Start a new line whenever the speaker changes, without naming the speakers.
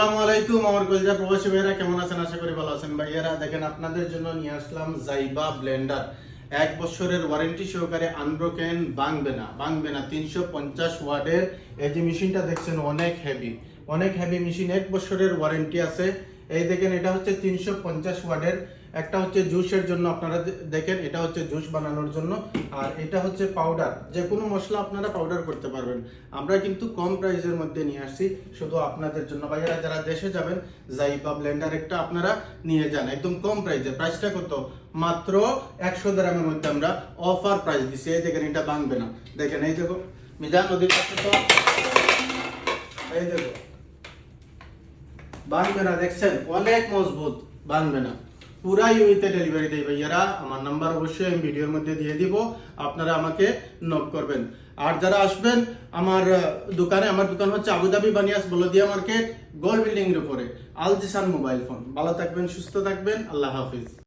আসসালামু আলাইকুম আমার কলিজা প্রবাসী ভাইরা কেমন আছেন? আশা করি ভালো আছেন ভাইয়ারা। দেখেন আপনাদের জন্য নিয়ে আসলাম জাইবা ব্লেন্ডার। 1 বছরের ওয়ারেন্টি সহকারে আনব্রোকেন, ভাঙবে না 350 ওয়াটের। এই যে মেশিনটা দেখছেন অনেক হেভি মেশিন, 1 বছরের ওয়ারেন্টি আছে। এই দেখেন এটা হচ্ছে 350 ওয়াটের। একটা হচ্ছে জুসের জন্য, আপনারা দেখেন এটা হচ্ছে জুস বানানোর জন্য, আর এটা হচ্ছে পাউডার, যে কোনো মশলা আপনারা পাউডার করতে পারবেন। আমরা কিন্তু কম প্রাইসের মধ্যে নিয়ে আসছি শুধু আপনাদের জন্য। ভাইয়েরা যারা দেশে যাবেন, জাইবা ব্লেন্ডার একটা আপনারা নিয়ে যান একদম কম প্রাইসে। প্রাইসটা কত? মাত্র 100 দিরহামের মধ্যে আমরা অফার প্রাইস দিচ্ছি। এই দেখেন এটা ভাঙবে না। দেখেন এই দেখো মিজান নদীর কাছে তো, এই দেখো ভাঙবে না, দেখছেন অনেক মজবুত, ভাঙবে না। পুরা ইউনিতে ডেলিভারি দেয় ভাইয়ারা। আমার নাম্বার অবশ্যই আমি ভিডিওর মধ্যে দিয়ে দিব, আপনারা আমাকে নক করবেন। আর যারা আসবেন আমার দোকানে, আমার দোকান হচ্ছে আবুধাবি বানিয়াস বলদিয়া মার্কেট, গোল্ড বিল্ডিং এর উপরে, আল জিসান মোবাইল ফোন। ভালো থাকবেন, সুস্থ থাকবেন, আল্লাহ হাফিজ।